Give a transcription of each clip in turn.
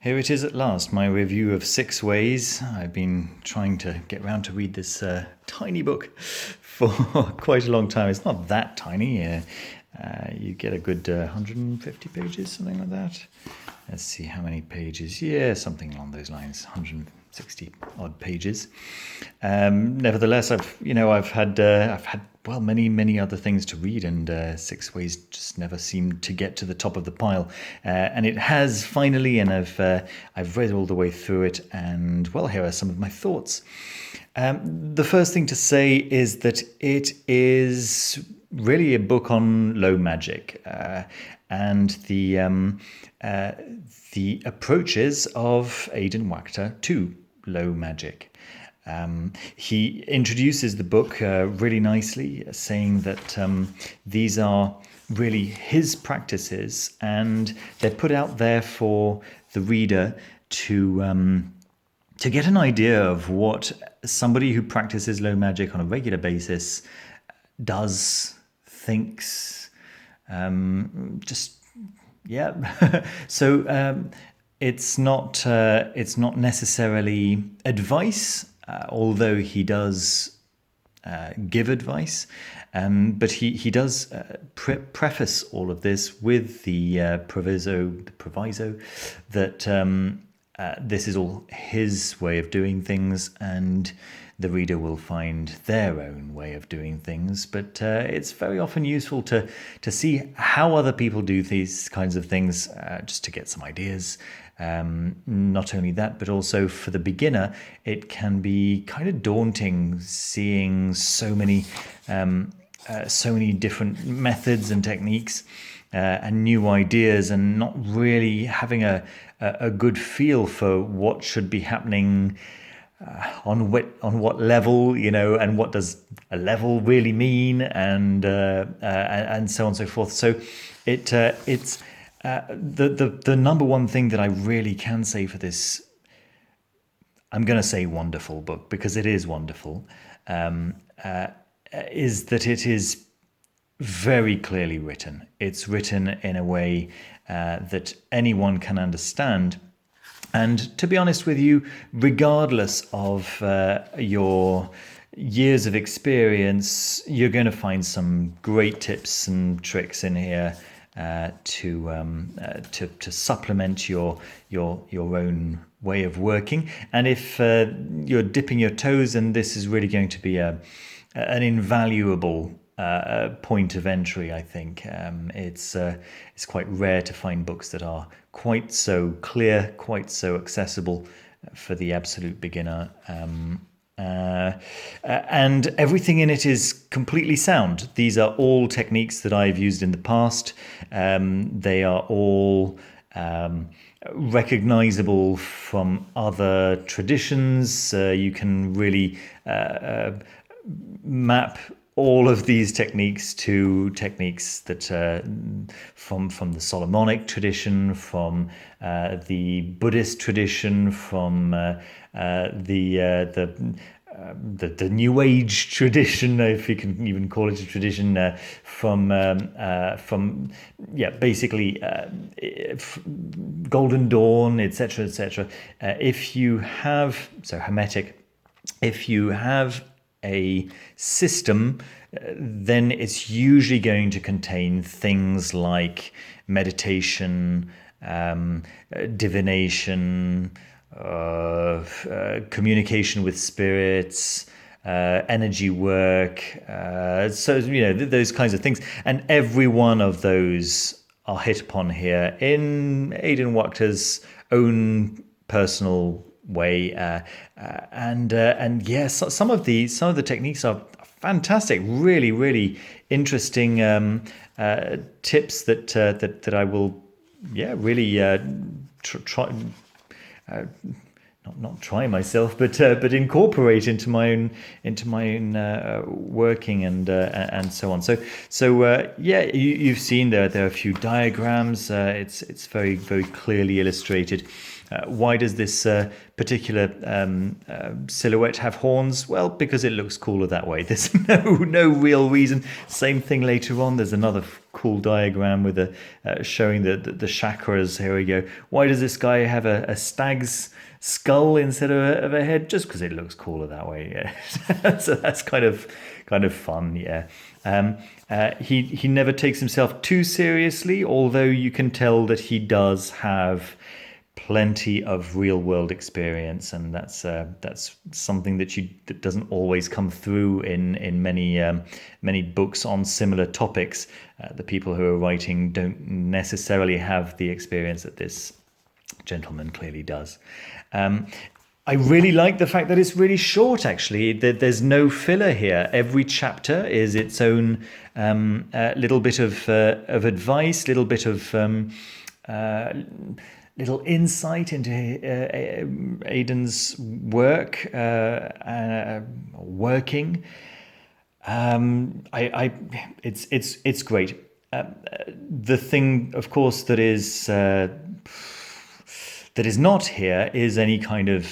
Here it is at last, my review of 6 Ways. I've been trying to get round to read this tiny book for quite a long time. It's not that tiny. You get a good 150 pages, something like that. Let's see how many pages. Yeah, something along those lines, 160 odd pages. Nevertheless, I've had many other things to read, and 6 Ways just never seemed to get to the top of the pile. And it has finally, and I've read all the way through it, and well, here are some of my thoughts. The first thing to say is that it is really a book on low magic, and the approaches of Aidan Wachter to low magic. He introduces the book really nicely, saying that these are really his practices, and they're put out there for the reader to get an idea of what somebody who practices low magic on a regular basis does, thinks, So it's not necessarily advice, although he does give advice, but he does preface all of this with the proviso that this is all his way of doing things, and the reader will find their own way of doing things. But it's very often useful to see how other people do these kinds of things, just to get some ideas. Not only that, but also for the beginner, it can be kind of daunting seeing so many different methods and techniques and new ideas, and not really having a good feel for what should be happening on what level, and what does a level really mean, and so on and so forth. So it's the number one thing that I really can say for this, I'm going to say wonderful book, because it is wonderful, is that it is very clearly written. It's written in a way that anyone can understand. And to be honest with you, regardless of your years of experience, you're going to find some great tips and tricks in here to supplement your own way of working. And if you're dipping your toes, and this is really going to be an invaluable point of entry, I think. It's quite rare to find books that are quite so clear, quite so accessible for the absolute beginner. And everything in it is completely sound. These are all techniques that I've used in the past. They are all recognizable from other traditions. You can really map all of these techniques to techniques that from the Solomonic tradition, from the Buddhist tradition, from the New Age tradition, if you can even call it a tradition, basically Golden Dawn, etc., etc. If you have Hermetic, if you have a system, then it's usually going to contain things like meditation, divination, communication with spirits, energy work, those kinds of things. And every one of those are hit upon here in Aidan Wachter's own personal way, and yes, some of the techniques are fantastic, really interesting tips that I will really try not try myself, but incorporate into my own working and so on. So yeah, you've seen there are a few diagrams. It's very very clearly illustrated. Why does this particular silhouette have horns? Well, because it looks cooler that way. There's no real reason. Same thing later on. There's another cool diagram with showing the chakras. Here we go. Why does this guy have a stag's skull instead of a head? Just because it looks cooler that way. Yeah. So that's kind of fun. Yeah. He never takes himself too seriously, although you can tell that he does have plenty of real world experience, and that's something that doesn't always come through in many books on similar topics. The people who are writing don't necessarily have the experience that this gentleman clearly does. I really like the fact that it's really short, actually. There's no filler here. Every chapter is its own little bit of advice, little bit of little insight into Aidan's work, working. It's great. The thing, of course, that is not here is any kind of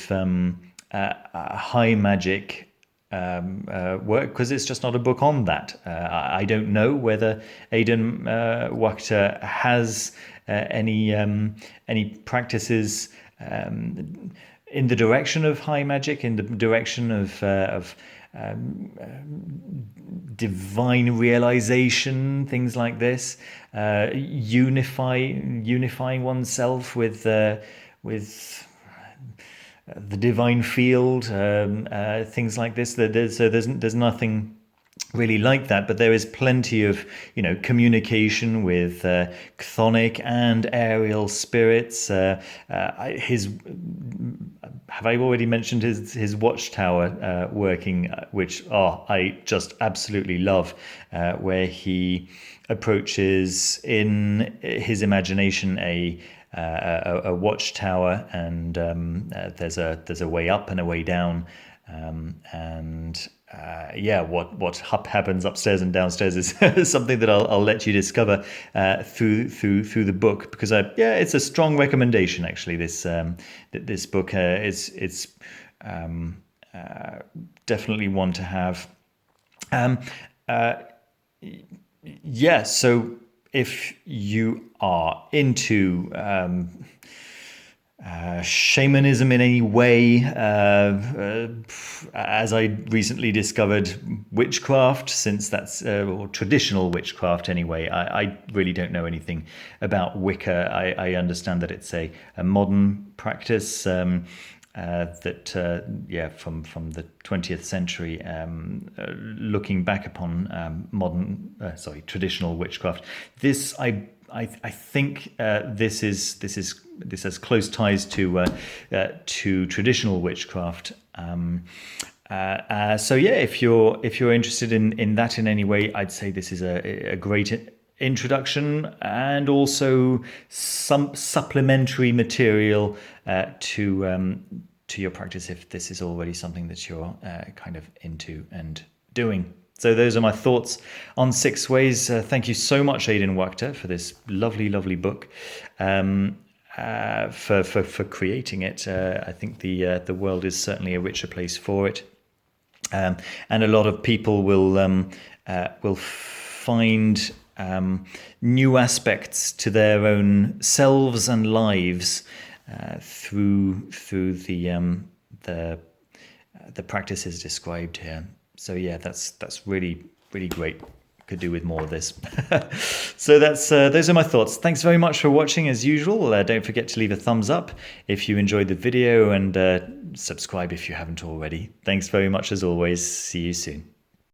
high magic work, because it's just not a book on that. I don't know whether Aidan Wachter has any practices in the direction of high magic, in the direction of divine realization, things like this, unifying oneself with the divine field, things like this. There's nothing really like that, but there is plenty of communication with chthonic and aerial spirits. Have I already mentioned his watchtower working, which I just absolutely love, where he approaches in his imagination a watchtower, and there's a way up and a way down, and what happens upstairs and downstairs is something that I'll let you discover through the book, because it's a strong recommendation, actually. This book it's definitely one to have. So if you are into shamanism in any way, as I recently discovered witchcraft, since that's or traditional witchcraft anyway. I really don't know anything about Wicca. I understand that it's a modern practice that from the 20th century, looking back upon traditional witchcraft. This I think this has close ties to traditional witchcraft. If you're interested in that in any way, I'd say this is a great introduction, and also some supplementary material to your practice, if this is already something that you're kind of into and doing. So those are my thoughts on 6 Ways. Thank you so much, Aidan Wachter, for this lovely, lovely book, for creating it. I think the world is certainly a richer place for it, and a lot of people will find new aspects to their own selves and lives through the practices described here. So that's really, really great. Could do with more of this. So those are my thoughts. Thanks very much for watching, as usual. Don't forget to leave a thumbs up if you enjoyed the video, and subscribe if you haven't already. Thanks very much, as always. See you soon.